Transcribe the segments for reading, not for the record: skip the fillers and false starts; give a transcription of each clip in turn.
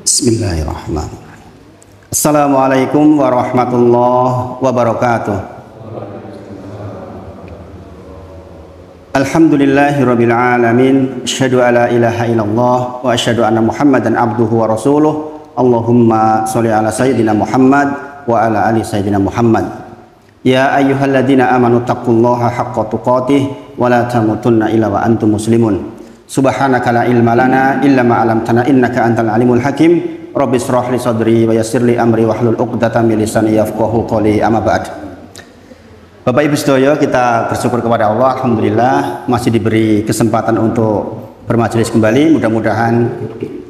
Bismillahirrahmanirrahim. Assalamualaikum warahmatullahi wabarakatuh. Alhamdulillahirabbil alamin. Asyhadu alla ilaha illallah wa asyhadu anna Muhammadan abduhu wa rasuluh. Allahumma sholli ala sayyidina Muhammad wa ala ali sayyidina Muhammad. Ya ayyuhalladzina amanu taqullaha haqqa tuqatih wa la tamutunna illa wa antum muslimun. Subhanaka la ilma lana illa ma 'allamtana innaka antal alimul hakim. Rabbi shrah li sadri wa yassir li amri wahlul 'uqdatam min lisani yafqahu qawli. Amma ba'd. Bapak Ibu sedaya, kita bersyukur kepada Allah, alhamdulillah masih diberi kesempatan untuk bermajelis kembali. Mudah-mudahan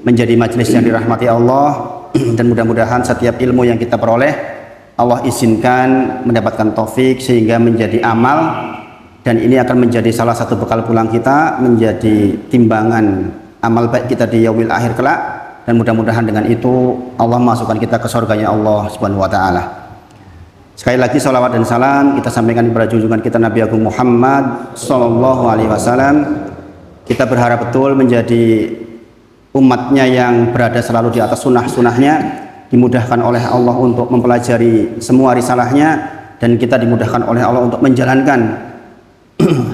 menjadi majelis yang dirahmati Allah, dan mudah-mudahan setiap ilmu yang kita peroleh Allah izinkan mendapatkan taufik sehingga menjadi amal. Dan ini akan menjadi salah satu bekal pulang kita, menjadi timbangan amal baik kita di yaumil akhir kelak. Dan mudah-mudahan dengan itu Allah masukkan kita ke surganya Allah Subhanahu wa ta'ala. Sekali lagi salawat dan salam kita sampaikan kepada junjungan kita Nabi Agung Muhammad sallallahu alaihi wasallam. Kita berharap betul menjadi umatnya yang berada selalu di atas sunnah-sunnahnya, dimudahkan oleh Allah untuk mempelajari semua risalahnya, dan kita dimudahkan oleh Allah untuk menjalankan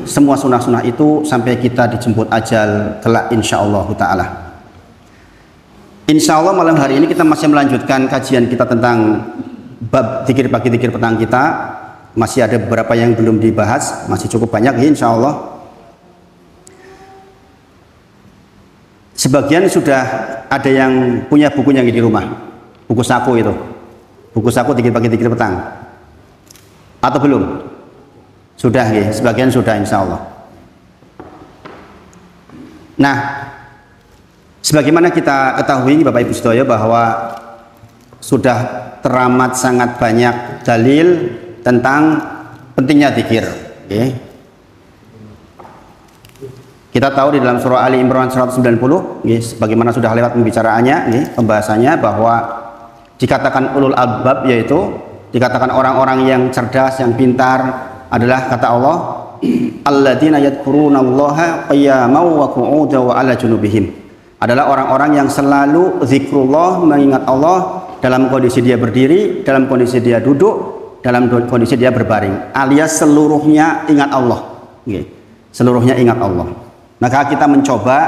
semua sunnah-sunnah itu sampai kita dijemput ajal kelak insyaallah ta'ala. Insyaallah malam hari ini kita masih melanjutkan kajian kita tentang bab zikir pagi, zikir petang kita. Masih ada beberapa yang belum dibahas, masih cukup banyak ya insyaallah. Sebagian sudah ada yang punya bukunya di rumah, buku saku itu, buku saku zikir pagi, zikir petang, atau belum? Sudah ya, sebagian sudah insya Allah. Nah, sebagaimana kita ketahui Bapak Ibu sedaya bahwa sudah teramat sangat banyak dalil tentang pentingnya zikir. Okay. Kita tahu di dalam surah Ali Imran 190, sebagaimana sudah lewat pembicaraannya, pembahasannya, bahwa dikatakan ulul albab, yaitu dikatakan orang-orang yang cerdas, yang pintar, adalah kata Allah, alladzina yadhkurunallaha qiyaman wa qu'udan wa 'ala junubihim. Adalah orang-orang yang selalu zikrullah, mengingat Allah dalam kondisi dia berdiri, dalam kondisi dia duduk, dalam kondisi dia berbaring, alias seluruhnya ingat Allah. Seluruhnya ingat Allah. Maka kita mencoba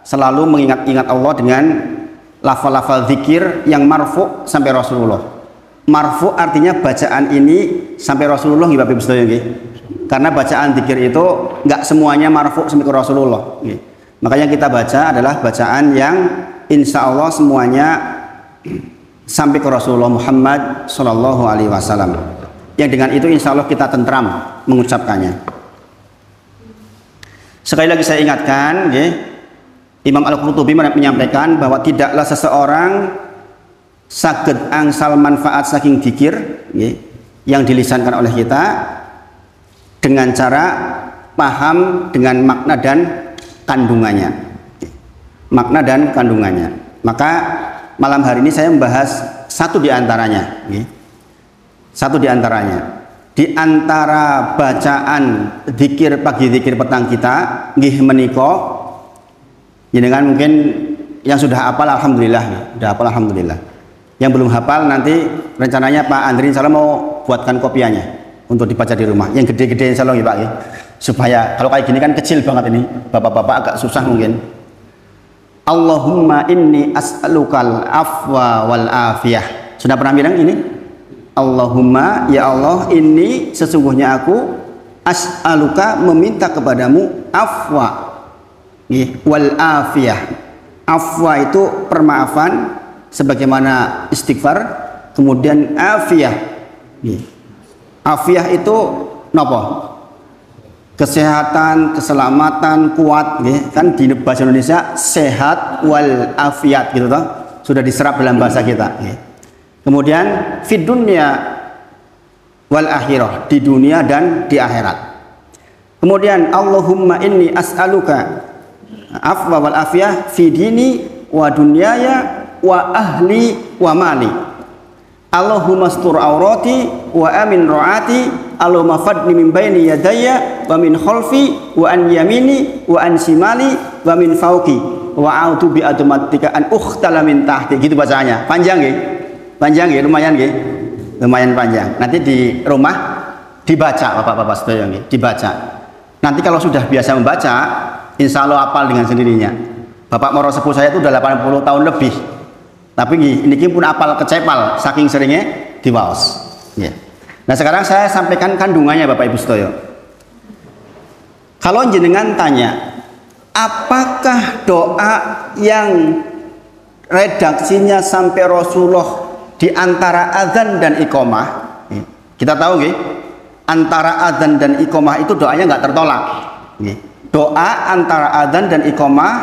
selalu mengingat-ingat Allah dengan lafal-lafal zikir yang marfu sampai Rasulullah. Marfu artinya bacaan ini sampai Rasulullah, Bapak Ibu sedaya. Karena bacaan zikir itu nggak semuanya marfu sampai ke Rasulullah. Makanya kita baca adalah bacaan yang insya Allah semuanya sampai ke Rasulullah Muhammad Sallallahu Alaihi Wasallam. Yang dengan itu insya Allah kita tentram mengucapkannya. Sekali lagi saya ingatkan, Imam Al-Qurtubi menyampaikan bahwa tidaklah seseorang saged angsal manfaat saking zikir yang dilisankan oleh kita dengan cara paham dengan makna dan kandungannya. Makna dan kandungannya. Maka malam hari ini saya membahas satu di antaranya. Satu di antaranya. Di antara bacaan zikir pagi, zikir petang kita, nggih menika jenengan mungkin yang sudah hafal alhamdulillah, sudah hafal alhamdulillah. Yang belum hafal nanti rencananya Pak Andri insya Allah mau buatkan kopiannya untuk dibaca di rumah. Yang gede-gede insya Allah ya Pak ya. Supaya kalau kayak gini kan kecil banget ini, bapak-bapak agak susah mungkin. Allahumma inni as'alukal afwa wal afiyah. Sudah pernah bilang ini? Allahumma, ya Allah, ini sesungguhnya aku as'aluka meminta kepadamu afwa wal afiyah. Afwa itu permaafan sebagaimana istighfar, kemudian afiyah. Afiyah itu napa? Kesehatan, keselamatan, kuat, kan di bahasa Indonesia sehat wal afiyat gitu toh. Sudah diserap dalam bahasa kita. Kemudian fid dunya wal akhirah, di dunia dan di akhirat. Kemudian Allahumma inni as'aluka afwa wal afiyah fi dini wa dunyaya wa ahli wa mali. Allahumma astur aurati wa amin ro'ati. Allahumma fadni min baini yadayya wa min khalfi wa an yamini wa an simali wa min fauqi wa a'udzu bi admatika an ukhtala min tahti, gitu bacanya. Panjang nggih? Panjang nggih, lumayan nggih. Lumayan panjang. Nanti di rumah dibaca Bapak-bapak sedaya nggih, dibaca. Nanti kalau sudah biasa membaca, insya Allah hafal dengan sendirinya. Bapak moro sepuh saya itu udah 80 tahun lebih. Tapi ini pun hafal kecepal saking seringnya diwaos. Ya. Nah, sekarang saya sampaikan kandungannya Bapak Ibu sedaya. Kalau jenengan tanya, apakah doa yang redaksinya sampai Rasulullah di antara azan dan iqamah? Kita tahu nggih, antara azan dan iqamah itu doanya nggak tertolak. Doa antara azan dan iqamah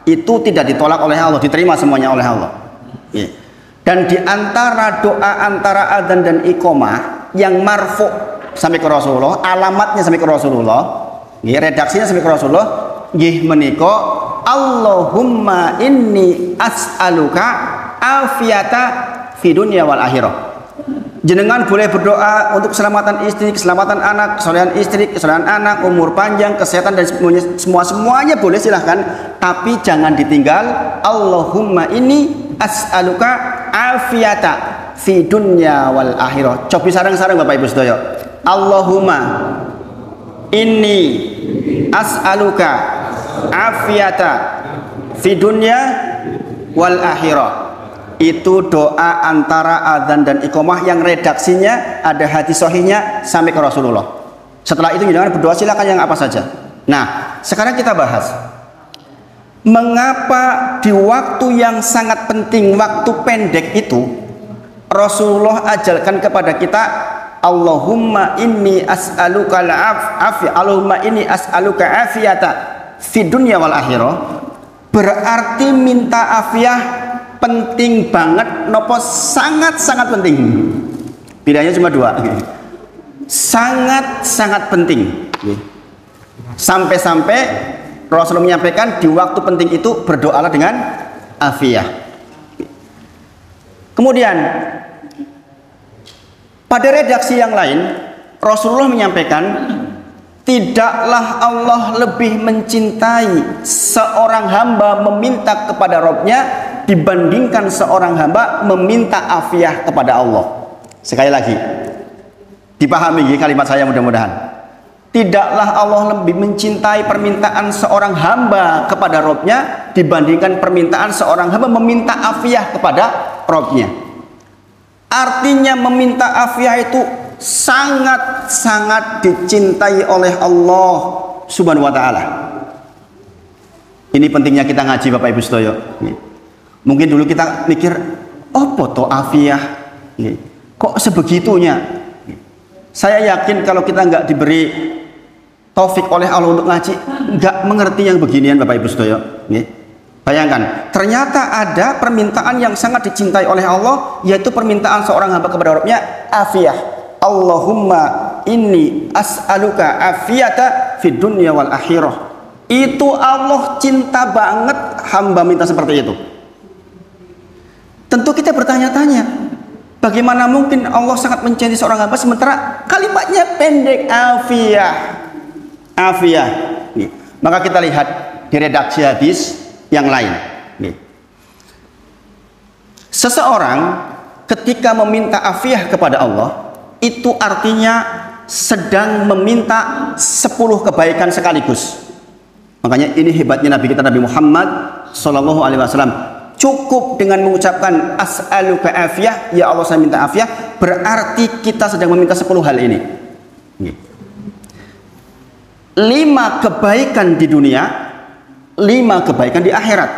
itu tidak ditolak oleh Allah, diterima semuanya oleh Allah. Dan di antara doa antara azan dan iqamah yang marfu sampai ke Rasulullah, alamatnya sampai ke Rasulullah, redaksinya sampai ke Rasulullah, nggih menika Allahumma inni as'aluka afiyata fi dunya wal akhirah. Jenengan boleh berdoa untuk keselamatan istri, keselamatan anak, kesolehan istri, kesolehan anak, umur panjang, kesehatan dan semuanya boleh, silahkan. Tapi jangan ditinggal Allahumma inni as'aluka afiyata fi dunya wal akhirah. Cobi sareng-sareng Bapak Ibu sedaya. Allahumma inni as'aluka afiyata fi dunya wal akhirah. Itu doa antara azan dan iqamah yang redaksinya ada hadis sahihnya sampai ke Rasulullah. Setelah itu jangan berdoa, silakan yang apa saja. Nah, sekarang kita bahas mengapa di waktu yang sangat penting, waktu pendek itu Rasulullah ajarkan kepada kita Allahumma inni as'aluka al-afiyah, Allahumma inni as'aluka afiyata fid dunya wal akhirah. Berarti minta afiyah penting banget, nopo sangat-sangat penting. Bedanya cuma dua. Sangat-sangat penting. Sampai-sampai Rasulullah menyampaikan di waktu penting itu berdoalah dengan afiyah. Kemudian pada redaksi yang lain Rasulullah menyampaikan tidaklah Allah lebih mencintai seorang hamba meminta kepada Rabb-nya dibandingkan seorang hamba meminta afiyah kepada Allah. Sekali lagi, dipahami kalimat saya mudah-mudahan. Tidaklah Allah lebih mencintai permintaan seorang hamba kepada Rabb-nya dibandingkan permintaan seorang hamba meminta afiyah kepada Rabb-nya. Artinya meminta afiyah itu sangat-sangat dicintai oleh Allah Subhanahu wa taala. Ini pentingnya kita ngaji Bapak Ibu sedaya. Mungkin dulu kita mikir, oh foto afiyah, kok sebegitunya? Saya yakin kalau kita nggak diberi taufik oleh Allah untuk ngaji, nggak mengerti yang beginian Bapak Ibu sedaya. Bayangkan, ternyata ada permintaan yang sangat dicintai oleh Allah, yaitu permintaan seorang hamba kepada Rabb-nya afiyah. Allahumma inni as'aluka afiyata fid dunya wal akhirah. Itu Allah cinta banget hamba minta seperti itu. Tentu kita bertanya-tanya, bagaimana mungkin Allah sangat mencintai seorang hamba sementara kalimatnya pendek, afiyah. Afiyah. Maka kita lihat di redaksi hadis yang lain. Seseorang ketika meminta afiyah kepada Allah, itu artinya sedang meminta 10 kebaikan sekaligus. Makanya ini hebatnya Nabi kita Nabi Muhammad Sallallahu Alaihi Wasallam. Cukup dengan mengucapkan as'aluka afiyah, ya Allah saya minta afiyah, berarti kita sedang meminta 10 hal ini. 5 kebaikan di dunia, 5 kebaikan di akhirat.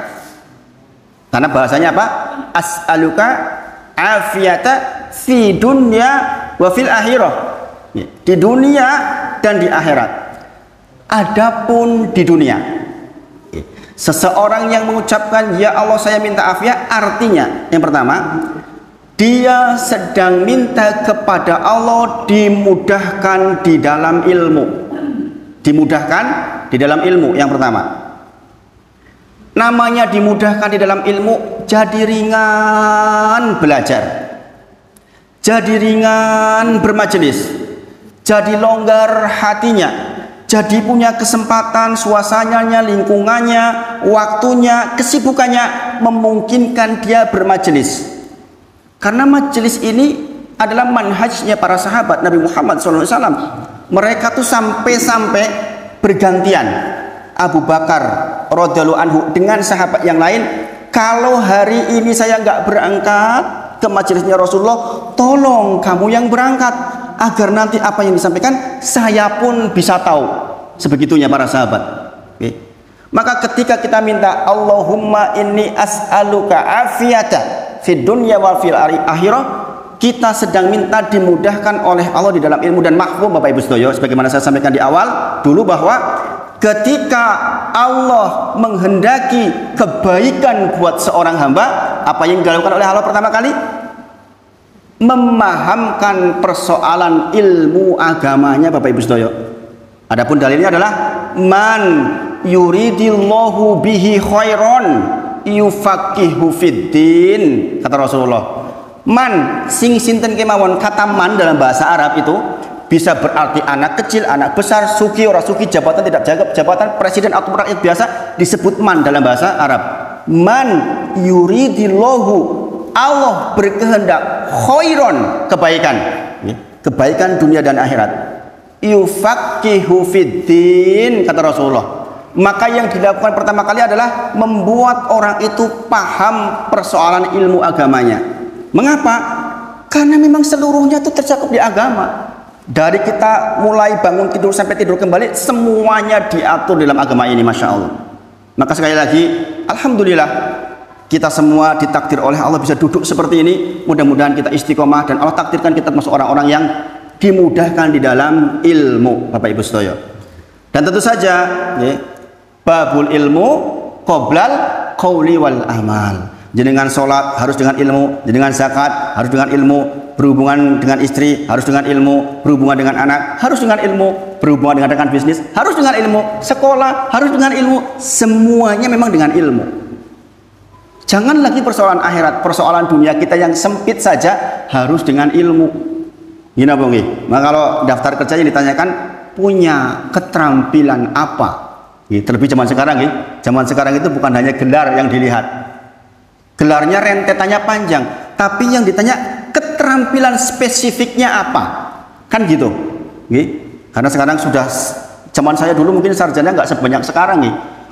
Karena bahasanya apa? As'aluka afiyata fi dunya wa fil akhirah. Di dunia dan di akhirat. Adapun di dunia, seseorang yang mengucapkan ya Allah saya minta afiyah, artinya yang pertama, dia sedang minta kepada Allah dimudahkan di dalam ilmu. Dimudahkan di dalam ilmu yang pertama. Namanya dimudahkan di dalam ilmu, jadi ringan belajar, jadi ringan bermajelis, jadi longgar hatinya, Jadi punya kesempatan, suasananya, lingkungannya, waktunya, kesibukannya memungkinkan dia bermajelis. Karena majelis ini adalah manhajnya para sahabat Nabi Muhammad SAW. Mereka tuh sampai-sampai bergantian. Abu Bakar radhiyallahu anhu dengan sahabat yang lain, kalau hari ini saya nggak berangkat ke majelisnya Rasulullah, tolong kamu yang berangkat agar nanti apa yang disampaikan saya pun bisa tahu. Sebegitunya para sahabat. Oke. Maka ketika kita minta Allahumma inni as'aluka afiyata fid dunya wa fil akhirah, kita sedang minta dimudahkan oleh Allah di dalam ilmu dan mahfum. Bapak Ibu Sedoyo, sebagaimana saya sampaikan di awal dulu bahwa ketika Allah menghendaki kebaikan buat seorang hamba, apa yang dilakukan oleh Allah pertama kali? Memahamkan persoalan ilmu agamanya, Bapak Ibu Sedoyo. Adapun dalilnya adalah man yuridillahu bihi khairon yufaqihu fiddin, kata Rasulullah. Man sing sinten kemawon, kata man dalam bahasa Arab itu bisa berarti anak kecil, anak besar, suki, orang suki, jabatan, tidak jabatan, presiden atau rakyat biasa, disebut man dalam bahasa Arab. Man yuridillahu, Allah berkehendak khairon, kebaikan, kebaikan dunia dan akhirat, yufaqihu fiddin, kata Rasulullah. Maka yang dilakukan pertama kali adalah membuat orang itu paham persoalan ilmu agamanya. Mengapa? Karena memang seluruhnya itu tercakup di agama. Dari kita mulai bangun tidur sampai tidur kembali, semuanya diatur dalam agama ini, Masya Allah. Maka sekali lagi, Alhamdulillah, kita semua ditakdir oleh Allah bisa duduk seperti ini. Mudah-mudahan kita istiqomah dan Allah takdirkan kita masuk orang-orang yang dimudahkan di dalam ilmu, Bapak Ibu Sedoyo. Dan tentu saja, babul ilmu qoblal qauli wal amal. Jenengan sholat harus dengan ilmu, jenengan zakat harus dengan ilmu, berhubungan dengan istri harus dengan ilmu, berhubungan dengan anak harus dengan ilmu, berhubungan dengan rekan bisnis harus dengan ilmu, sekolah harus dengan ilmu, semuanya memang dengan ilmu. Jangan lagi persoalan akhirat, persoalan dunia kita yang sempit saja harus dengan ilmu. Gini Bung, maka kalau daftar kerjanya ditanyakan punya keterampilan apa? Terlebih zaman sekarang, zaman sekarang itu bukan hanya gelar yang dilihat. Gelarnya rentetannya panjang, tapi yang ditanya keterampilan spesifiknya apa, kan gitu. Karena sekarang sudah, zaman saya dulu mungkin sarjana nggak sebanyak sekarang.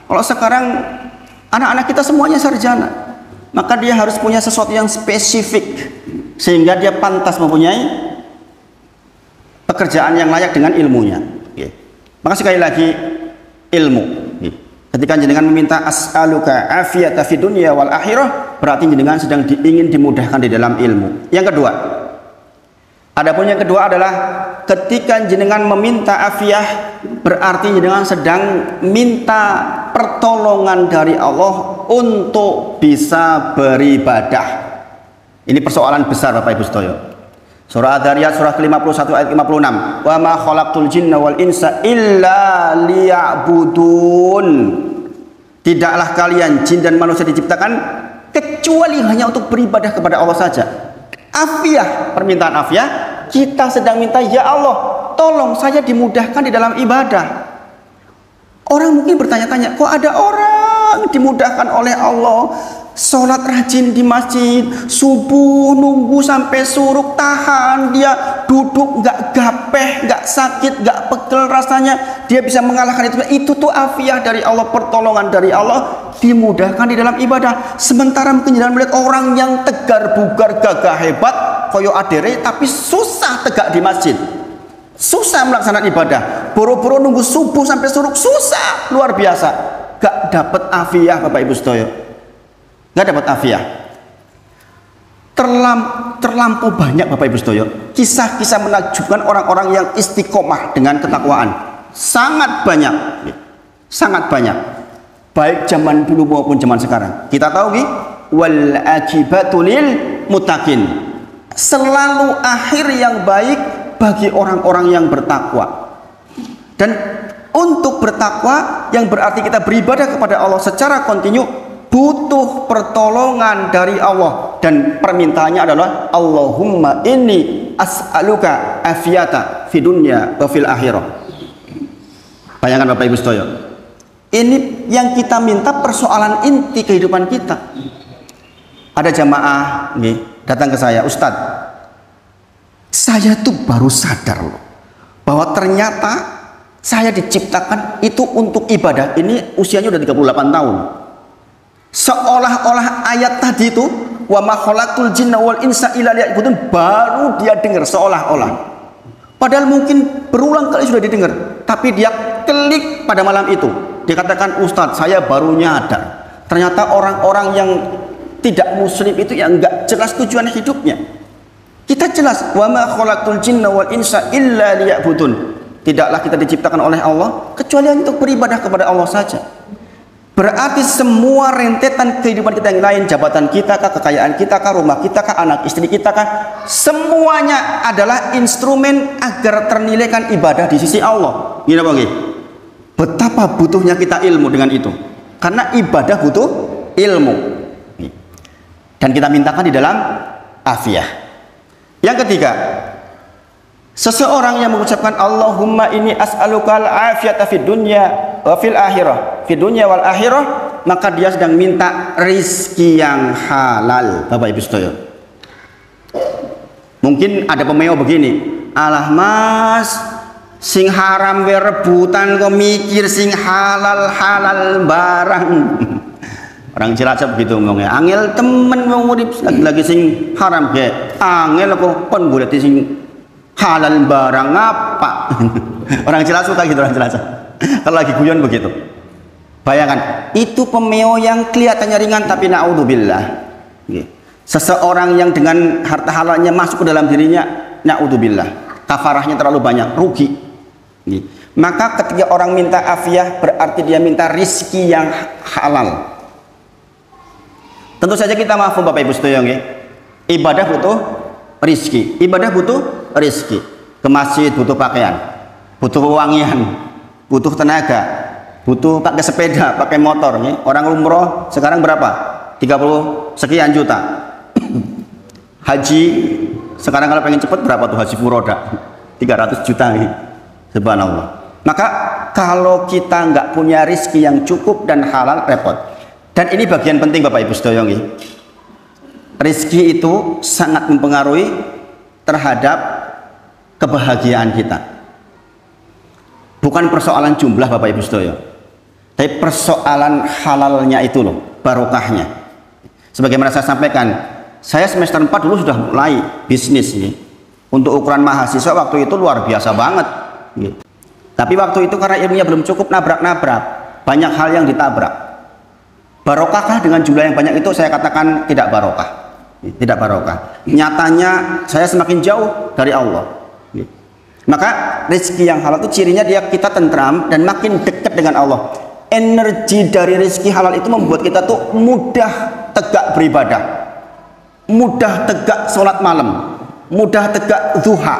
Kalau sekarang anak-anak kita semuanya sarjana, maka dia harus punya sesuatu yang spesifik sehingga dia pantas mempunyai pekerjaan yang layak dengan ilmunya. Maka sekali lagi, ilmu. Ketika jenengan meminta as'aluka afiyata fid dunya wal akhirah, berarti jenengan sedang ingin dimudahkan di dalam ilmu. Yang kedua, adapun yang kedua adalah ketika jenengan meminta afiyah, berarti jenengan sedang minta pertolongan dari Allah untuk bisa beribadah. Ini persoalan besar, Bapak Ibu Sedoyo. Surah Ad-Dariyat surah ke-51 ayat 56. Wa ma khalaqtul jinna wal insa illa liya'budun. Tidaklah kalian jin dan manusia diciptakan kecuali hanya untuk beribadah kepada Allah saja. Afiyah, permintaan afiyah, kita sedang minta, ya Allah, tolong saya dimudahkan di dalam ibadah. Orang mungkin bertanya-tanya, kok ada orang dimudahkan oleh Allah sholat rajin di masjid, subuh nunggu sampai suruk, tahan, dia duduk nggak gapeh, nggak sakit, nggak pegel rasanya, dia bisa mengalahkan itu tuh afiah dari Allah, pertolongan dari Allah, dimudahkan di dalam ibadah. Sementara mungkin jangan melihat orang yang tegar bugar gagah hebat koyo adere tapi susah tegak di masjid, susah melaksanakan ibadah, boro-boro nunggu subuh sampai suruk, susah luar biasa, gak dapat afiah, Bapak Ibu Sedoyo. Nggak dapat afiah. Terlampau banyak, Bapak Ibu Sedoyo, kisah-kisah menakjubkan orang-orang yang istiqomah dengan ketakwaan. Sangat banyak, sangat banyak, baik zaman dulu maupun zaman sekarang. Kita tahu wal akibatu lil muttaqin, selalu akhir yang baik bagi orang-orang yang bertakwa. Dan untuk bertakwa yang berarti kita beribadah kepada Allah secara kontinu, butuh pertolongan dari Allah, dan permintaannya adalah Allahumma inni as'aluka afiyata fid dunya wa fil akhirah. Bayangkan Bapak Ibu Sedoyo, ini yang kita minta persoalan inti kehidupan kita. Ada jamaah nih datang ke saya, Ustadz, saya tuh baru sadar loh bahwa ternyata saya diciptakan itu untuk ibadah. Ini usianya udah 38 tahun. Seolah-olah ayat tadi itu wa ma khalaqtul jinna wal insa illa liya'budun baru dia dengar, seolah-olah. Padahal mungkin berulang kali sudah didengar, tapi dia klik pada malam itu. Dia katakan, Ustadz, saya baru nyadar ternyata orang-orang yang tidak muslim itu yang enggak jelas tujuan hidupnya. Kita jelas, wa ma khalaqtul jinna wal insa illa liya'budun. Tidaklah kita diciptakan oleh Allah kecuali untuk beribadah kepada Allah saja. Berarti semua rentetan kehidupan kita yang lain, jabatan kita kah, kekayaan kita kah, rumah kita kah, anak istri kita kah, semuanya adalah instrumen agar ternilaikan ibadah di sisi Allah. Gini Bang, betapa butuhnya kita ilmu dengan itu. Karena ibadah butuh ilmu. Dan kita mintakan di dalam afiah. Yang ketiga, seseorang yang mengucapkan Allahumma inni as'alukal afiyata fid dunya wa fil akhirah, fid dunya wal akhirah, maka dia sedang minta rizki yang halal. Bapak Ibu Sedoyo, mungkin ada pemeo begini, alah mas, sing haram we rebutan kok mikir sing halal barang. Orang Cilacap begitu ngomongnya, angel temen mau ngurip lagi sing haram ge, angel kok pun golek sing halal barang apa. Orang Cilacap suka gitu, orang Cilacap kalau lagi guyon begitu. Bayangkan, itu pemeo yang kelihatannya ringan tapi naudzubillah. Seseorang yang dengan harta halalnya masuk ke dalam dirinya, naudzubillah, kafarahnya terlalu banyak, rugi. Maka ketika orang minta afiah berarti dia minta rizki yang halal. Tentu saja kita maafkan Bapak Ibu Sedoyo, ibadah butuh rizki, ibadah butuh rizki. Ke masjid butuh pakaian, butuh wangian, butuh tenaga, butuh pakai sepeda, pakai motor. Orang umroh sekarang berapa? 30 sekian juta. Haji sekarang kalau pengen cepat berapa tuh haji furoda? 300 juta. Subhanallah. Maka kalau kita nggak punya rizki yang cukup dan halal, repot. Dan ini bagian penting Bapak Ibu Sedoyo, rizki itu sangat mempengaruhi terhadap kebahagiaan kita. Bukan persoalan jumlah Bapak Ibu Sedoyo, tapi persoalan halalnya itu loh, barokahnya. Sebagaimana saya sampaikan, saya semester 4 dulu sudah mulai bisnis ini. Untuk ukuran mahasiswa waktu itu luar biasa banget. Tapi waktu itu karena ilmunya belum cukup, nabrak-nabrak, banyak hal yang ditabrak. Barokahkah dengan jumlah yang banyak itu? Saya katakan tidak barokah. Tidak barokah. Nyatanya saya semakin jauh dari Allah. Maka rezeki yang halal itu cirinya dia kita tentram dan makin dekat dengan Allah. Energi dari rezeki halal itu membuat kita tuh mudah tegak beribadah, mudah tegak sholat malam, mudah tegak duha,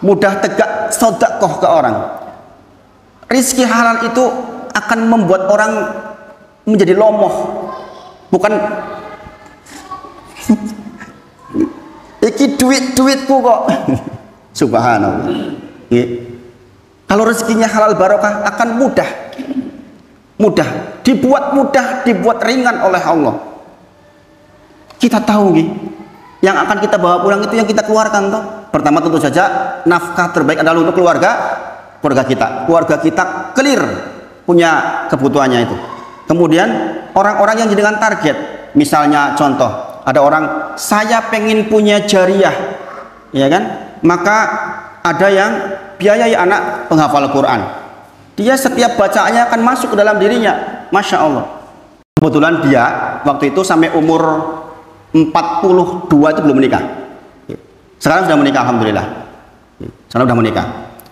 mudah tegak sedekah ke orang. Rezeki halal itu akan membuat orang menjadi lomoh, bukan iki duitku kok. Subhanallah. Kalau rezekinya halal barokah akan mudah, dibuat ringan oleh Allah. Kita tahu yang akan kita bawa pulang itu yang kita keluarkan toh. Pertama tentu saja nafkah terbaik adalah untuk keluarga kita. Keluarga kita clear punya kebutuhannya itu. Kemudian orang-orang yang dengan target, misalnya contoh, ada orang saya pengen punya jariah, ya kan? Maka ada yang biayai anak penghafal Quran. Dia setiap bacaannya akan masuk ke dalam dirinya, masya Allah. Kebetulan dia waktu itu sampai umur 42 itu belum menikah. Sekarang sudah menikah, alhamdulillah. Sekarang sudah menikah.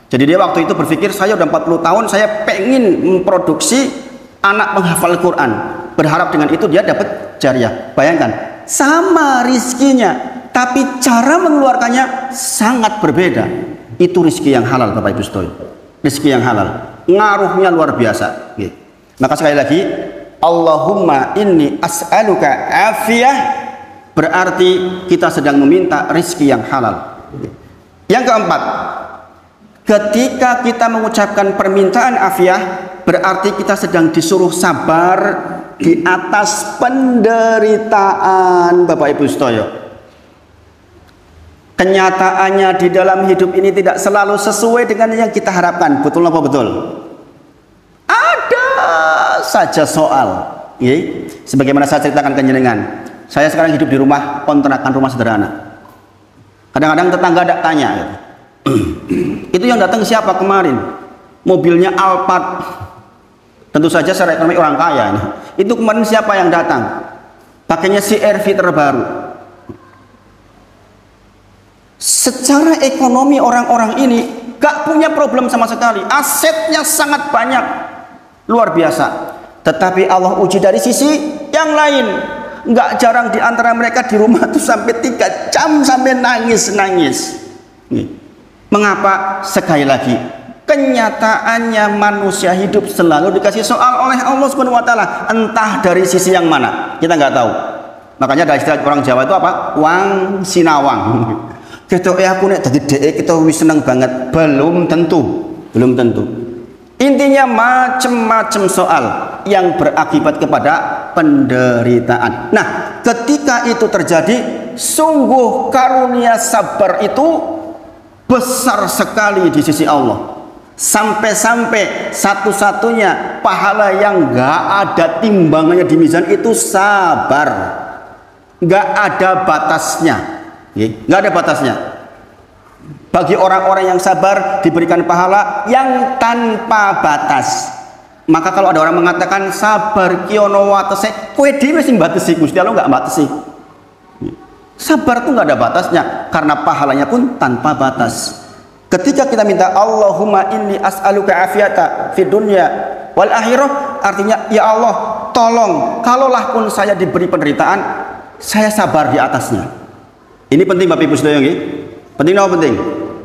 Jadi dia waktu itu berpikir saya udah 40 tahun, saya pengen memproduksi anak penghafal Quran, berharap dengan itu dia dapat jariah. Bayangkan, sama rizkinya, tapi cara mengeluarkannya sangat berbeda. Itu rizki yang halal Bapak Ibu Sedoyo, rizki yang halal, ngaruhnya luar biasa. Maka sekali lagi, Allahumma inni as'aluka afiyah, berarti kita sedang meminta rizki yang halal. Yang keempat, Ketika kita mengucapkan permintaan afiah, berarti kita sedang disuruh sabar di atas penderitaan, Bapak Ibu sedaya. Kenyataannya di dalam hidup ini tidak selalu sesuai dengan yang kita harapkan. Betul apa betul? Ada saja soal. Sebagaimana saya ceritakan ke jenengan, saya sekarang hidup di rumah kontrakan, rumah sederhana. Kadang-kadang tetangga ada tanya, itu yang datang siapa kemarin? Mobilnya Alphard. Tentu saja secara ekonomi orang kaya ini. Itu kemarin siapa yang datang? Pakainya CR-V terbaru. Secara ekonomi orang-orang ini gak punya problem sama sekali. Asetnya sangat banyak, luar biasa. Tetapi Allah uji dari sisi yang lain. Nggak jarang di antara mereka di rumah tuh sampai 3 jam sampai nangis-nangis. Mengapa? Sekali lagi, kenyataannya manusia hidup selalu dikasih soal oleh Allah Subhanahu wa taala, entah dari sisi yang mana, kita nggak tahu. Makanya ada istilah orang Jawa itu apa? Wang sinawang. Kita aku nek dadi dhek kita wis seneng banget, belum tentu. Intinya macam-macam soal yang berakibat kepada penderitaan. Nah, ketika itu terjadi, sungguh karunia sabar itu besar sekali di sisi Allah. Sampai-sampai satu-satunya pahala yang gak ada timbangannya di mizan itu sabar. Gak ada batasnya. Gak ada batasnya. Bagi orang-orang yang sabar diberikan pahala yang tanpa batas. Maka kalau ada orang mengatakan sabar kiono watese, kowe dhewe sing batesi, Gusti Allah enggak batesi. Sabar itu enggak ada batasnya karena pahalanya pun tanpa batas. Ketika kita minta Allahumma inni as'aluka afiyata fid dunya wal akhirah, artinya ya Allah, tolong kalaulah pun saya diberi penderitaan, saya sabar di atasnya. Ini penting Bapak Ibu sedaya nggih. Penting apa penting?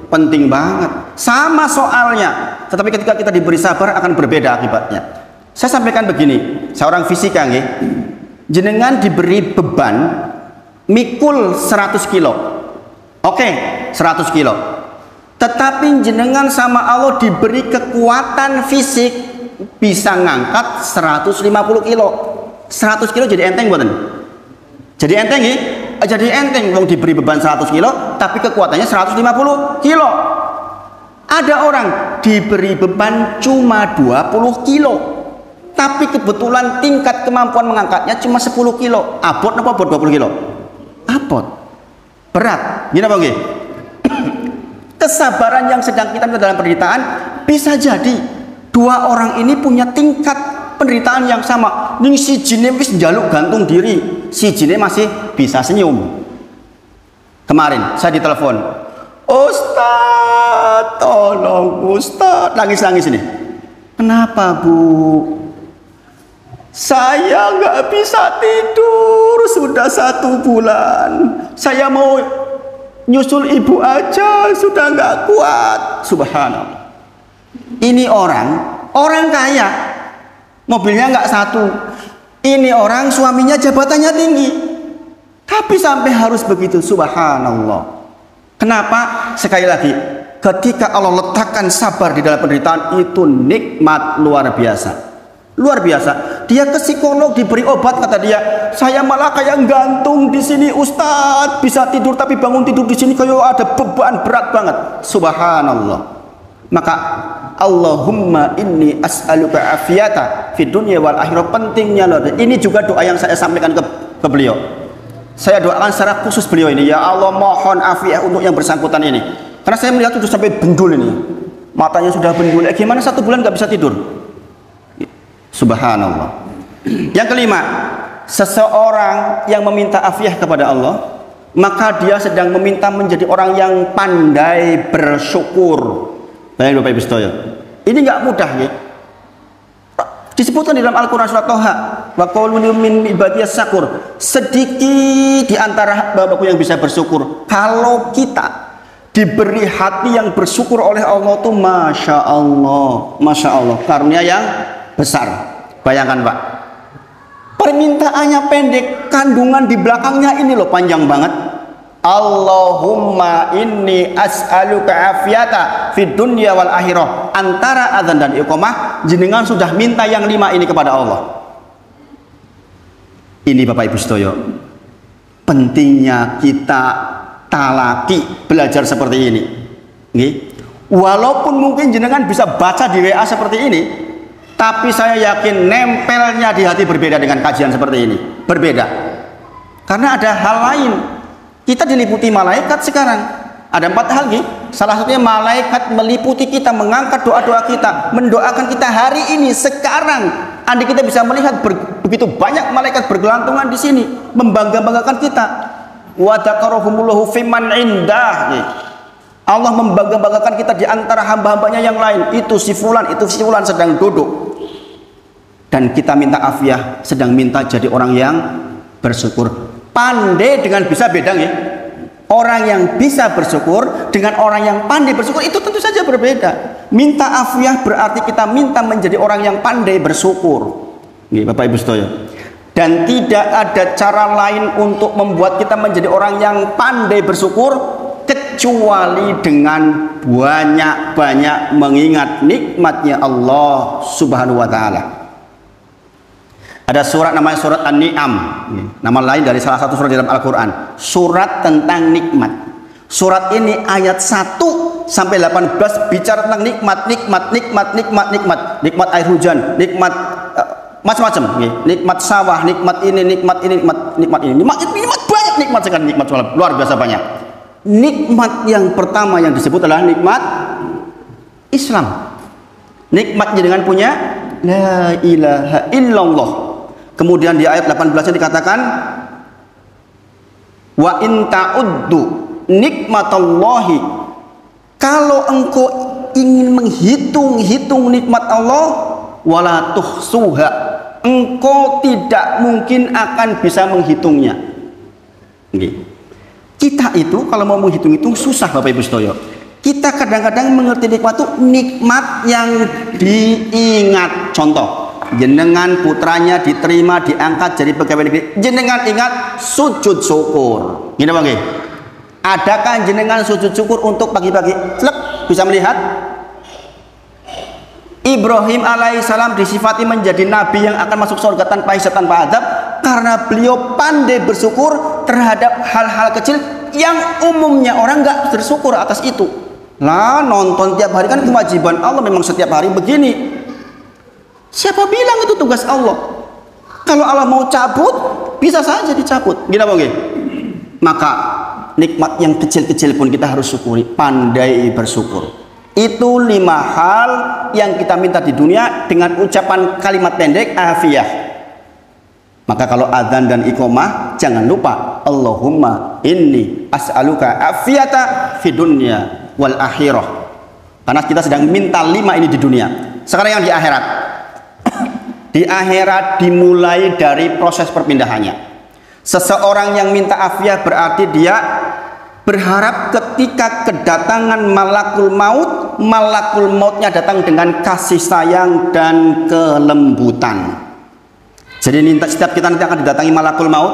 Penting banget. Sama soalnya, tetapi ketika kita diberi sabar akan berbeda akibatnya. Saya sampaikan begini, seorang fisika nggih. Jenengan diberi beban mikul 100 kilo. Oke, 100 kilo. Tetapi jenengan sama Allah diberi kekuatan fisik bisa ngangkat 150 kilo. 100 kilo jadi enteng buatan? Jadi enteng nggih? Jadi enteng, wong diberi beban 100 kilo tapi kekuatannya 150 kilo. Ada orang diberi beban cuma 20 kilo tapi kebetulan tingkat kemampuan mengangkatnya cuma 10 kilo. Abot apa abot 20 kilo? Abot. Berat. Gini apa nggih? Kesabaran yang sedang kita minta dalam penderitaan, bisa jadi dua orang ini punya tingkat penderitaan yang sama. Ning si jine wis njaluk gantung diri, si jine masih bisa senyum. Kemarin saya ditelepon, Ustaz, tolong Ustaz, nangis-nangis ini. Kenapa Bu? Saya nggak bisa tidur sudah 1 bulan. Saya mau nyusul ibu aja sudah nggak kuat. Subhanallah. Ini orang kaya, mobilnya nggak 1. Ini orang suaminya jabatannya tinggi, tapi sampai harus begitu. Subhanallah. Kenapa? Sekali lagi, ketika Allah letakkan sabar di dalam penderitaan, itu nikmat luar biasa. Luar biasa. Dia ke psikolog diberi obat, kata dia, saya malah kayak gantung di sini Ustadz, bisa tidur tapi bangun tidur di sini kayak ada beban berat banget. Subhanallah. Maka Allahumma inni as'aluka afiyata fid dunya wal akhirah, pentingnya loh. Ini juga doa yang saya sampaikan ke beliau. Saya doakan secara khusus beliau ini, ya Allah mohon afiat untuk yang bersangkutan ini. Karena saya melihat sudah sampai bendul ini. Matanya sudah bendul. Gimana 1 bulan nggak bisa tidur? Subhanallah. Yang kelima, seseorang yang meminta afiah kepada Allah, maka dia sedang meminta menjadi orang yang pandai bersyukur. Baik Bapak Ibu sekalian, ini nggak mudah ya. Disebutkan di dalam Al-Quran surat Toha, wa qaulun min ibadiyas syakur. Sedikit di antara babaku yang bisa bersyukur. Kalau kita diberi hati yang bersyukur oleh Allah tuh masya Allah, karunia yang besar. Bayangkan Pak, permintaannya pendek, kandungan di belakangnya ini loh panjang banget. Allahumma inni as'aluka afiyata fid dunya wal akhirah. Antara adzan dan iqamah jenengan sudah minta yang 5 ini kepada Allah. Ini Bapak Ibu sedaya, pentingnya kita talaki belajar seperti ini. Nggih. Walaupun mungkin jenengan bisa baca di WA seperti ini, tapi saya yakin nempelnya di hati berbeda dengan kajian seperti ini. Berbeda. Karena ada hal lain. Kita diliputi malaikat sekarang. Ada 4 hal nih. Salah satunya malaikat meliputi kita, mengangkat doa-doa kita, mendoakan kita hari ini, sekarang. Andai kita bisa melihat begitu banyak malaikat bergelantungan di sini, membangga-banggakan kita. Wa dzakarakumullahu fiman indah. Allah membangga-banggakan kita di antara hamba-hambanya yang lain. Itu si fulan sedang duduk. Dan kita minta afiah, sedang minta jadi orang yang bersyukur. Pandai dengan bisa beda ya. Orang yang bisa bersyukur dengan orang yang pandai bersyukur itu tentu saja berbeda. Minta afiah berarti kita minta menjadi orang yang pandai bersyukur. Nih, Bapak Ibu sedaya. Dan tidak ada cara lain untuk membuat kita menjadi orang yang pandai bersyukur kecuali dengan banyak-banyak mengingat nikmatnya Allah Subhanahu wa taala. Ada surat namanya surat An-Ni'am, nama lain dari salah satu surat dalam Al-Quran. Surat tentang nikmat. Surat ini ayat 1 sampai 18 bicara tentang nikmat. Nikmat air hujan, nikmat macam-macam. Nikmat sawah, nikmat ini. Nikmat banyak, nikmat sekali, nikmat luar biasa banyak. Nikmat yang pertama yang disebut adalah nikmat Islam. Nikmatnya dengan punya la ilaha illallah. Kemudian di ayat 18-nya dikatakan wa in ta'uddu nikmatallahi, kalau engkau ingin menghitung nikmat Allah, wala tuhsuha, engkau tidak mungkin akan bisa menghitungnya. Kita itu kalau mau menghitung-hitung susah Bapak Ibu sedaya. Kita kadang-kadang mengerti nikmat itu nikmat yang diingat. Contoh, jenengan putranya diterima diangkat jadi pegawai negeri, jenengan ingat sujud syukur. Gini Bang, adakah jenengan sujud syukur untuk pagi-pagi bisa melihat Ibrahim alaihissalam disifati menjadi nabi yang akan masuk surga tanpa hisab tanpa adab karena beliau pandai bersyukur terhadap hal-hal kecil yang umumnya orang nggak bersyukur atas itu. Lah, nonton tiap hari kan kewajiban Allah, memang setiap hari begini. Siapa bilang itu tugas Allah? Kalau Allah mau cabut, bisa saja dicabut. Gini Bang. Maka nikmat yang kecil-kecil pun kita harus syukuri, pandai bersyukur. Itu 5 hal yang kita minta di dunia dengan ucapan kalimat pendek afiyah. Maka kalau adzan dan iqamah jangan lupa Allahumma inni as'aluka afiyata fid dunya wal akhirah. Karena kita sedang minta 5 ini di dunia. Sekarang yang di akhirat. Di akhirat dimulai dari proses perpindahannya. Seseorang yang minta afiah berarti dia berharap ketika kedatangan malakul mautnya datang dengan kasih sayang dan kelembutan. Jadi setiap kita nanti akan didatangi malakul maut,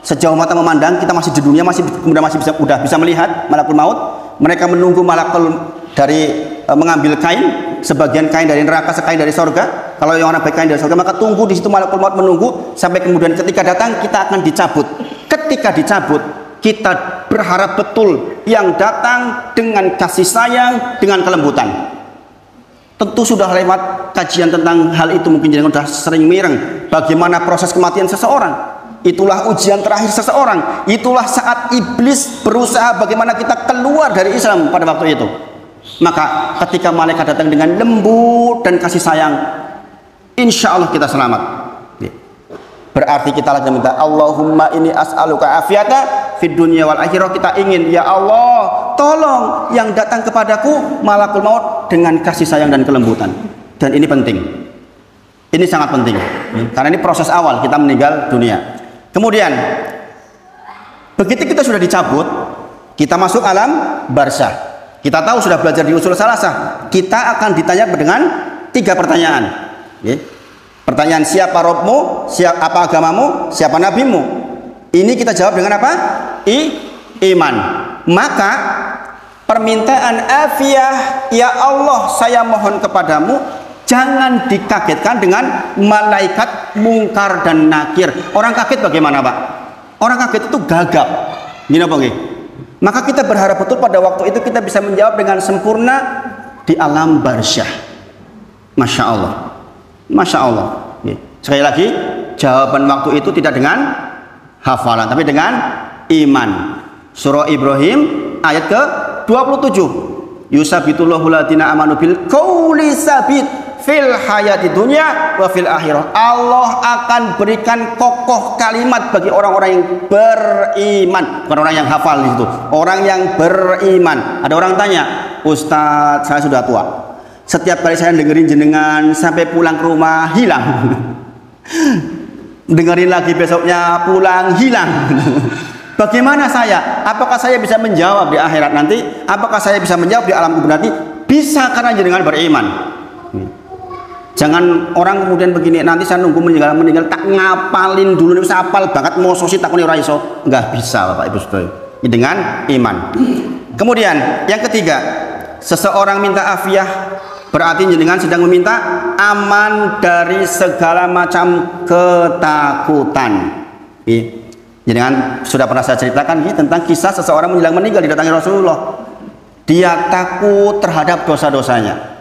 sejauh mata memandang kita masih di dunia, kemudian masih bisa melihat malakul maut. Mereka menunggu malakul dari mengambil kain, sebagian kain dari neraka, sekain dari sorga. Kalau yang orang baik kain dari sorga, maka tunggu di situ malakul maut menunggu sampai kemudian ketika datang kita akan dicabut. Ketika dicabut, kita berharap betul yang datang dengan kasih sayang, dengan kelembutan. Tentu sudah lewat kajian tentang hal itu, mungkin jangan sudah sering mireng bagaimana proses kematian seseorang. Itulah ujian terakhir seseorang. Itulah saat iblis berusaha bagaimana kita keluar dari Islam pada waktu itu. Maka ketika malaikat datang dengan lembut dan kasih sayang, insya Allah kita selamat. Berarti kita lagi minta Allahumma inni as'aluka afiyata fid dunya wal akhirah. Kita ingin, ya Allah, tolong yang datang kepadaku malakul maut dengan kasih sayang dan kelembutan. Dan ini penting. Ini sangat penting. Karena ini proses awal kita meninggal dunia. Kemudian begitu kita sudah dicabut, kita masuk alam barzah. Kita tahu sudah belajar di usul salasah, kita akan ditanya dengan 3 pertanyaan. Pertanyaan, siapa Rabbmu, apa agamamu, siapa nabimu. Ini kita jawab dengan apa? iman. Maka permintaan afiyah, ya Allah saya mohon kepadamu, jangan dikagetkan dengan malaikat mungkar dan nakir. Orang kaget bagaimana, Pak? Orang kaget itu gagap. Gini apa nggih? Maka kita berharap betul pada waktu itu kita bisa menjawab dengan sempurna di alam barsyah. Masya Allah. Masya Allah. Sekali lagi, jawaban waktu itu tidak dengan hafalan, tapi dengan iman. Surah Ibrahim ayat ke-27. Yusabitullahu ladina amanu bil qauli sabit fil hayati dunya wa fil akhirah. Allah akan berikan kokoh kalimat bagi orang-orang yang beriman, bukan orang yang hafal di situ. Orang yang beriman. Ada orang tanya, "Ustadz, saya sudah tua. Setiap kali saya dengerin jenengan sampai pulang ke rumah hilang." Dengerin lagi besoknya pulang hilang. Bagaimana saya? Apakah saya bisa menjawab di akhirat nanti? Apakah saya bisa menjawab di alam kubur nanti? Bisa, karena jenengan beriman. Jangan orang kemudian begini, nanti saya nunggu meninggal tak ngapalin dulu, nih apal banget mau sosi takuni ora iso. Enggak bisa, Bapak Ibu Saudara. Dengan iman. Kemudian yang ketiga, seseorang minta afiyah berarti jenengan sedang meminta aman dari segala macam ketakutan. Jenengan sudah pernah saya ceritakan tentang kisah seseorang menjelang meninggal didatangi Rasulullah. Dia takut terhadap dosa-dosanya.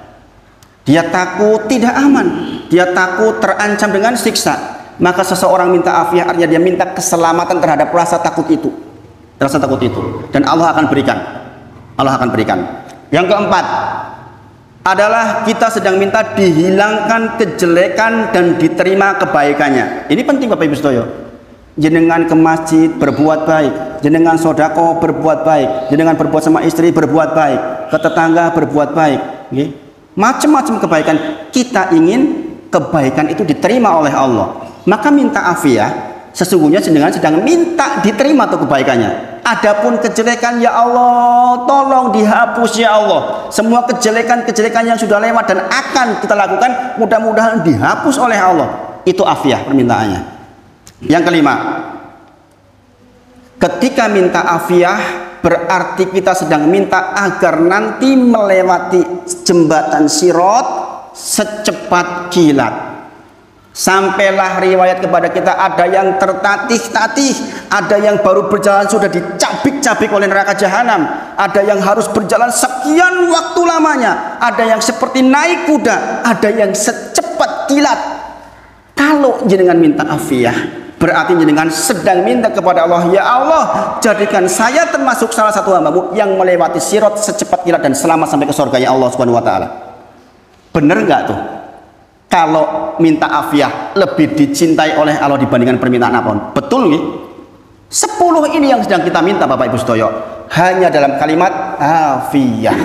Dia takut tidak aman. Dia takut terancam dengan siksa. Maka seseorang minta afiyah artinya dia minta keselamatan terhadap rasa takut itu. Rasa takut itu. Dan Allah akan berikan. Allah akan berikan. Yang keempat adalah kita sedang minta dihilangkan kejelekan dan diterima kebaikannya. Ini penting Bapak Ibu Sedaya. Jenengan ke masjid berbuat baik, jenengan sodako berbuat baik, jenengan berbuat sama istri berbuat baik, ke tetangga berbuat baik, macam-macam kebaikan. Kita ingin kebaikan itu diterima oleh Allah. Maka minta afiyah, sesungguhnya jenengan sedang minta diterima tuh kebaikannya. Adapun kejelekan, ya Allah tolong dihapus ya Allah. Semua kejelekan-kejelekan yang sudah lewat dan akan kita lakukan mudah-mudahan dihapus oleh Allah. Itu afiyah permintaannya. Yang kelima, ketika minta afiyah berarti kita sedang minta agar nanti melewati jembatan Sirat secepat kilat. Sampailah riwayat kepada kita ada yang tertatih-tatih, ada yang baru berjalan sudah dicabik-cabik oleh neraka jahanam, ada yang harus berjalan sekian waktu lamanya, ada yang seperti naik kuda, ada yang secepat kilat. Kalau jenengan minta afiyah berarti jenengan sedang minta kepada Allah, ya Allah jadikan saya termasuk salah satu hambamu yang melewati Sirat secepat kilat dan selamat sampai ke surganya Allah Subhanahu wa taala. Bener nggak tuh? Kalau minta afiyah lebih dicintai oleh Allah dibandingkan permintaan apapun. Betul nih? 10 ini yang sedang kita minta Bapak Ibu Sedaya. Hanya dalam kalimat afiyah.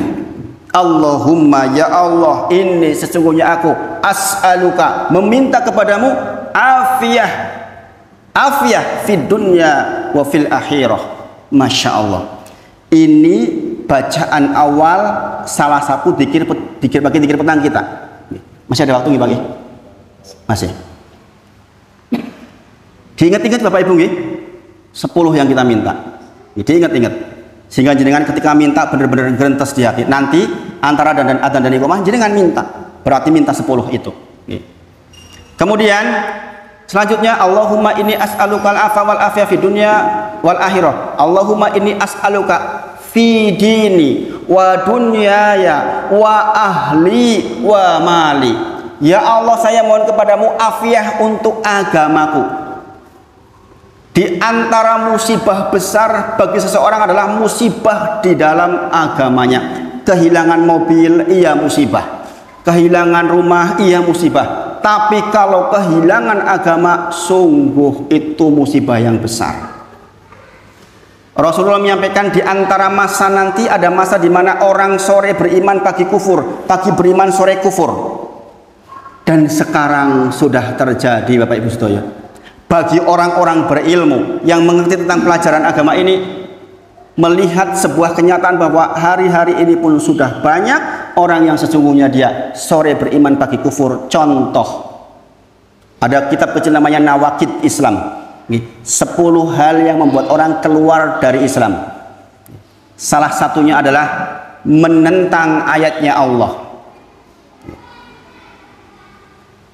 Allahumma ya Allah, ini sesungguhnya aku as'aluka meminta kepadamu afiyah. Afiyah fid dunya wa fil akhirah. Masya Allah. Ini bacaan awal salah satu dikir petang kita. Masih ada waktu nggih, Pak? Masih. Diingat-ingat Bapak Ibu nggih. 10 yang kita minta. Diingat-ingat. Sehingga jenengan ketika minta benar-benar gentes di hati. Nanti antara adzan dan iqamah jenengan minta. Berarti minta 10 itu. Kemudian selanjutnya Allahumma inni as'aluka al-'afwa wal afiyah fid dunya wal akhirah. Allahumma inni as'aluka fi dini wa dunyaya wa ahli wa mali. Ya Allah saya mohon kepadamu afiyah untuk agamaku. Di antara musibah besar bagi seseorang adalah musibah di dalam agamanya. Kehilangan mobil iya musibah, kehilangan rumah iya musibah, tapi kalau kehilangan agama sungguh itu musibah yang besar. Rasulullah menyampaikan di antara masa nanti ada masa di mana orang sore beriman pagi kufur, pagi beriman sore kufur. Dan sekarang sudah terjadi Bapak Ibu Sedaya. Bagi orang-orang berilmu yang mengerti tentang pelajaran agama ini, melihat sebuah kenyataan bahwa hari-hari ini pun sudah banyak orang yang sesungguhnya dia sore beriman pagi kufur. Contoh, ada kitab kecil namanya Nawaqid Islam. 10 hal yang membuat orang keluar dari Islam. Salah satunya adalah menentang ayatnya Allah.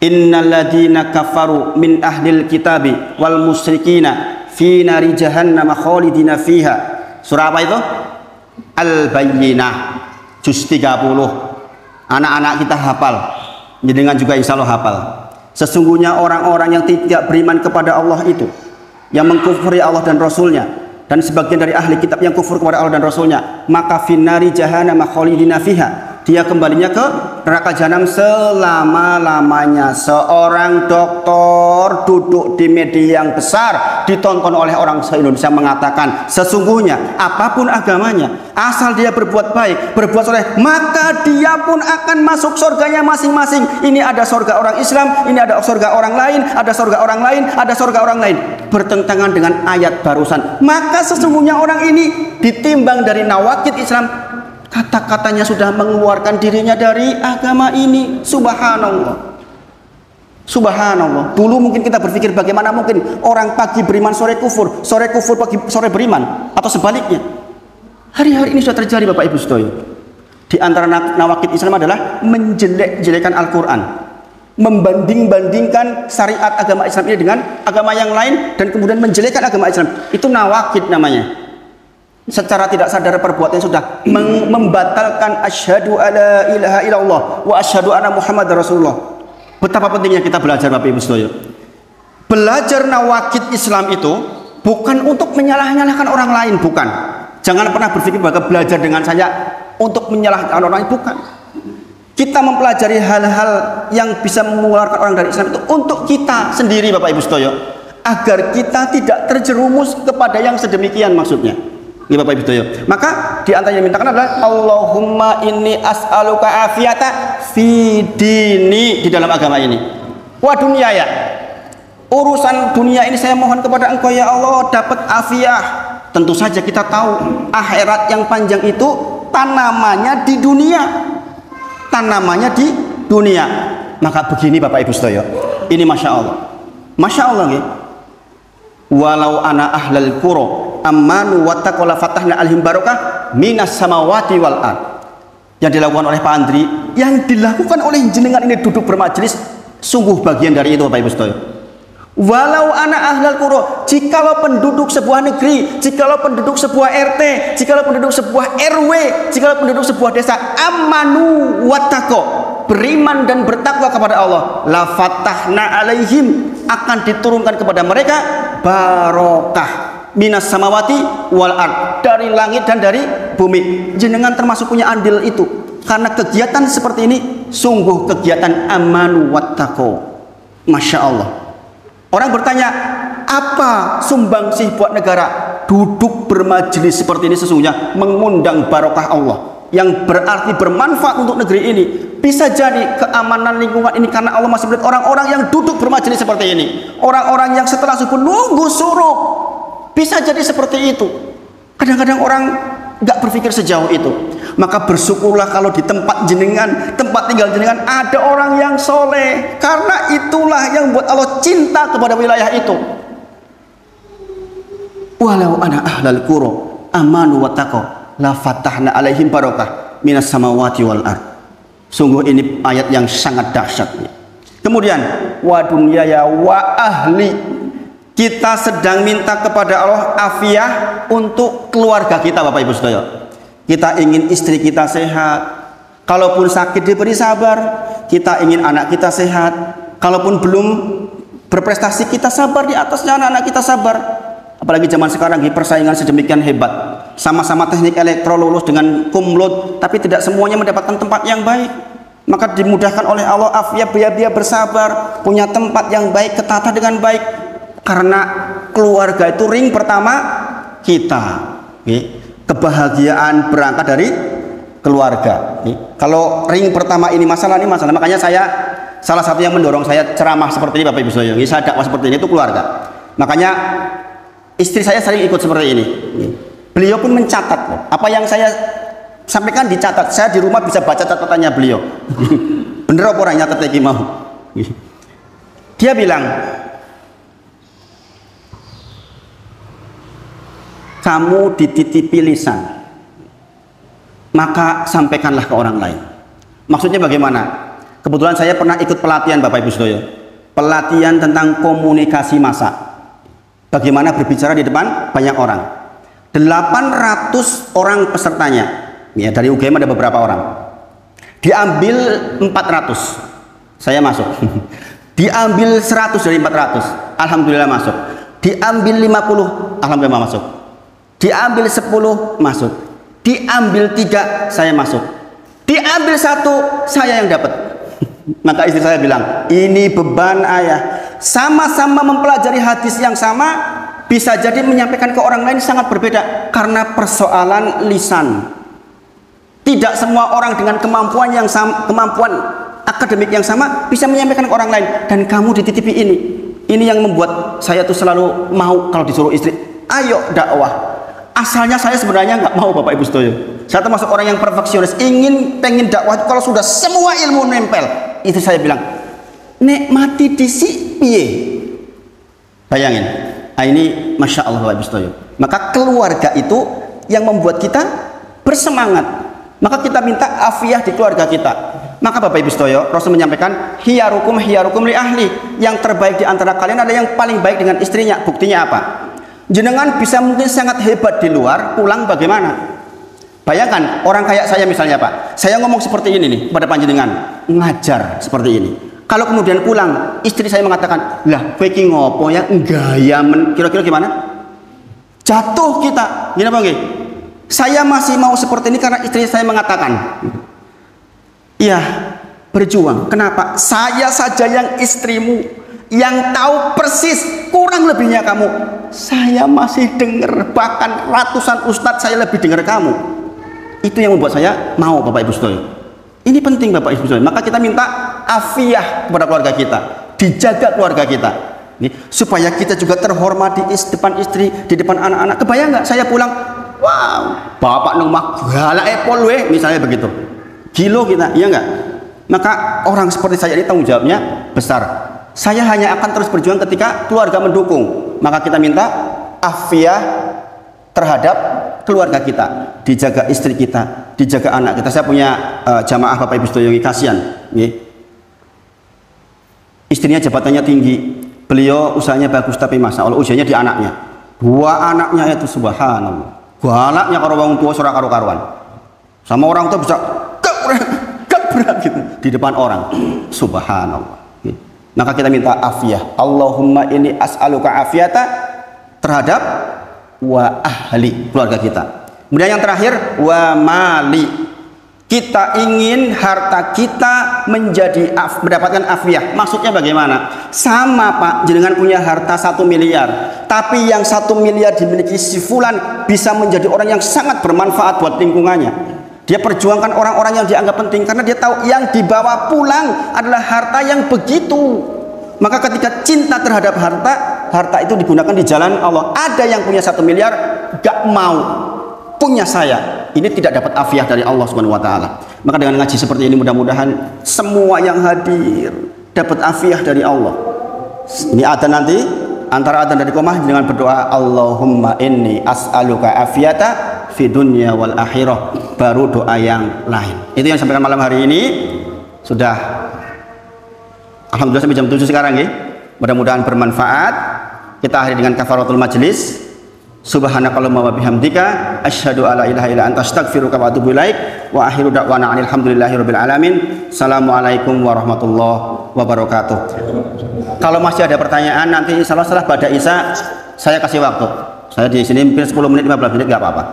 Innal ladzina kafaru min ahlil kitabi wal musyrikina fi nari jahannam khalidina fiha. Surah apa itu? Al-Bayyinah juz 30. Anak-anak kita hafal, dengan juga insya Allah hafal. Sesungguhnya orang-orang yang tidak beriman kepada Allah itu, yang mengkufuri Allah dan Rasulnya, dan sebagian dari ahli kitab yang kufur kepada Allah dan Rasulnya, maka finari jahannam khalidina fiha, dia kembalinya ke neraka jahanam selama-lamanya. Seorang dokter duduk di media yang besar, ditonton oleh orang se-Indonesia, mengatakan sesungguhnya apapun agamanya, asal dia berbuat baik, berbuat soleh, maka dia pun akan masuk surganya masing-masing. Ini ada surga orang Islam, ini ada surga orang lain, ada surga orang lain, ada surga orang lain. Bertentangan dengan ayat barusan. Maka sesungguhnya orang ini ditimbang dari nawakid Islam, kata-katanya sudah mengeluarkan dirinya dari agama ini. Subhanallah. Subhanallah. Dulu mungkin kita berpikir bagaimana mungkin orang pagi beriman sore kufur, sore kufur pagi sore beriman, atau sebaliknya. Hari-hari ini sudah terjadi Bapak Ibu Sedoyo. Di antara nawakid Islam adalah menjelek-jelekan Al-Quran, membanding-bandingkan syariat agama Islam ini dengan agama yang lain, dan kemudian menjelekkan agama Islam. Itu nawakid namanya. Secara tidak sadar perbuatan sudah membatalkan asyhadu alla ilaha illallah wa asyhadu anna muhammadar rasulullah. Betapa pentingnya kita belajar Bapak Ibu Sedoyo. Belajar nawakid Islam itu bukan untuk menyalah-nyalahkan orang lain, bukan. Jangan pernah berpikir bahwa belajar dengan saya untuk menyalahkan orang lain, bukan. Kita mempelajari hal-hal yang bisa mengeluarkan orang dari Islam itu untuk kita sendiri Bapak Ibu Sedoyo, agar kita tidak terjerumus kepada yang sedemikian maksudnya. Ini Bapak Ibu Sedoyo. Maka di antara yang dimintakan adalah Allahumma inni as'aluka afiyata fi dini, di dalam agama ini. Wa dunia ya. Urusan dunia ini saya mohon kepada Engkau ya Allah dapat afiah. Tentu saja kita tahu akhirat yang panjang itu tanamannya di dunia. Tanamannya di dunia. Maka begini Bapak Ibu Sedoyo. Ini Masya Allah. Masya Allah ya. Walau ana ahlal qura amanu wattaqala fatahna alhim barakah minas samawati wal ard. Yang dilakukan oleh Pak Andri, yang dilakukan oleh jenengan ini duduk bermajelis, sungguh bagian dari itu Bapak Ibu Sedoyo. Walau ana ahlal qura, jikalau penduduk sebuah negeri, jikalau penduduk sebuah RT, jikalau penduduk sebuah RW, jikalau penduduk sebuah desa amanu wattaqo, beriman dan bertakwa kepada Allah, la fatahna alaihim, akan diturunkan kepada mereka barokah minas samawati wal ard, dari langit dan dari bumi. Jenengan termasuk punya andil itu, karena kegiatan seperti ini sungguh kegiatan amanu wattaqo. Masya Allah. Orang bertanya, apa sumbangsih buat negara? Duduk bermajelis seperti ini sesungguhnya mengundang barokah Allah, yang berarti bermanfaat untuk negeri ini. Bisa jadi keamanan lingkungan ini karena Allah masih melihat orang-orang yang duduk bermajelis seperti ini, orang-orang yang setelah subuh nunggu suruh. Bisa jadi seperti itu. Kadang-kadang orang nggak berpikir sejauh itu. Maka bersyukurlah kalau di tempat jenengan, tempat tinggal jenengan ada orang yang soleh, karena itulah yang buat Allah cinta kepada wilayah itu. Walau ana ahlal qura amanu wattaqu la fatahna alaihim barakah minas samawati wal ard. Sungguh ini ayat yang sangat dahsyat. Kemudian wa dunyaya wa ahli, kita sedang minta kepada Allah afiah untuk keluarga kita Bapak Ibu Sedoyo. Kita ingin istri kita sehat, kalaupun sakit diberi sabar. Kita ingin anak kita sehat, kalaupun belum berprestasi kita sabar di atasnya, anak-anak kita sabar. Apalagi zaman sekarang persaingan sedemikian hebat, sama-sama teknik elektro lulus dengan kumlot, tapi tidak semuanya mendapatkan tempat yang baik. Maka dimudahkan oleh Allah afiah, dia bersabar, punya tempat yang baik, ketata dengan baik. Karena keluarga itu ring pertama kita. Kebahagiaan berangkat dari keluarga. Kalau ring pertama ini masalah, makanya saya salah satu yang mendorong saya ceramah seperti ini Bapak Ibu Sedoyo, saya dakwah seperti ini itu keluarga. Makanya istri saya sering ikut seperti ini. Beliau pun mencatat apa yang saya sampaikan, dicatat. Saya di rumah bisa baca catatannya beliau. Bener apa orang nyatet lagi mau. Dia bilang, kamu dititipi lisan, maka sampaikanlah ke orang lain. Maksudnya bagaimana? Kebetulan saya pernah ikut pelatihan Bapak Ibu Sedoyo, pelatihan tentang komunikasi massa, bagaimana berbicara di depan banyak orang. 800 orang pesertanya, ya dari UGM ada beberapa orang, diambil 400, saya masuk. Diambil 100 dari 400, alhamdulillah masuk. Diambil 50, alhamdulillah masuk. Diambil 10, masuk. Diambil 3, saya masuk. Diambil 1, saya yang dapat. Maka istri saya bilang, ini beban ayah. Sama-sama mempelajari hadis yang sama, bisa jadi menyampaikan ke orang lain sangat berbeda karena persoalan lisan. Tidak semua orang dengan kemampuan yang sama, kemampuan akademik yang sama bisa menyampaikan ke orang lain. Dan kamu dititipi ini. Ini yang membuat saya tuh selalu mau kalau disuruh istri, ayo dakwah. Asalnya saya sebenarnya nggak mau Bapak Ibu Sedoyo. Saya termasuk orang yang perfeksionis, pengen dakwah itu kalau sudah semua ilmu nempel. Itu saya bilang, nek mati disi piye. Bayangin, ini Masya Allah Bapak Ibu Sedoyo. Maka keluarga itu yang membuat kita bersemangat. Maka kita minta afiah di keluarga kita. Maka Bapak Ibu Sedoyo, Rasul menyampaikan, hiyarukum li ahli. Yang terbaik di antara kalian ada yang paling baik dengan istrinya. Buktinya apa? Jenengan bisa mungkin sangat hebat di luar, pulang bagaimana? Bayangkan orang kayak saya misalnya Pak, saya ngomong seperti ini nih pada panjenengan, ngajar seperti ini. Kalau kemudian pulang, istri saya mengatakan, lah kowe ngopo ya, gaya kira-kira gimana? Jatuh kita, gini apa nggih? Saya masih mau seperti ini karena istri saya mengatakan, iya berjuang. Kenapa? Saya saja yang istrimu, yang tahu persis kurang lebihnya kamu. Saya masih dengar, bahkan ratusan ustadz saya lebih dengar kamu. Itu yang membuat saya mau Bapak Ibu Sedoyo. Ini penting Bapak Ibu Sedoyo. Maka kita minta afiah kepada keluarga kita, dijaga keluarga kita, nih, supaya kita juga terhormat di depan istri, di depan anak-anak. Kebayang nggak saya pulang, wow, bapak nomah galak epol misalnya begitu, kilo kita, iya nggak? Maka orang seperti saya ini tanggung jawabnya besar. Saya hanya akan terus berjuang ketika keluarga mendukung. Maka kita minta afiah terhadap keluarga kita, dijaga istri kita, dijaga anak kita. Saya punya jamaah Bapak Ibu Sedoyo, kasihan, istrinya jabatannya tinggi, beliau usahanya bagus tapi masa Allah ujiannya di anaknya. 2 anaknya itu subhanallah, galaknya kalau orang tua surah karu-karuan, sama orang tua bisa gak gitu di depan orang, subhanallah. Maka kita minta afiah. Allahumma ini as'aluka afiyata terhadap wa ahli, keluarga kita. Kemudian yang terakhir, wa mali. Kita ingin harta kita mendapatkan afiah. Maksudnya bagaimana? Sama Pak, jenengan punya harta 1 miliar, tapi yang 1 miliar dimiliki si fulan bisa menjadi orang yang sangat bermanfaat buat lingkungannya. Dia perjuangkan orang-orang yang dianggap penting karena dia tahu yang dibawa pulang adalah harta yang begitu. Maka ketika cinta terhadap harta itu digunakan di jalan Allah. Ada yang punya 1 miliar gak mau punya saya, ini tidak dapat afiah dari Allah Subhanahu wa taala. Maka dengan ngaji seperti ini mudah-mudahan semua yang hadir dapat afiah dari Allah. Ini adzan nanti, antara adzan dari qomah dengan berdoa Allahumma inni as'aluka afiyata fi dunya wal akhirah, baru doa yang lain. Itu yang sampaikan malam hari ini. Sudah alhamdulillah sampai jam 7 sekarang ya. Mudah-mudahan bermanfaat. Kita akhiri dengan kafaratul majlis. Subhanakallahumma wa bihamdika asyhadu alla ilaha illa anta astaghfiruka wa atubu ilaik wa akhiru da'wana alhamdulillahirabbil alamin. Assalamualaikum warahmatullahi wabarakatuh. Kalau masih ada pertanyaan nanti insyaallah setelah pada Isya saya kasih waktu. Saya di sini mungkin 10 menit 15 menit enggak apa-apa.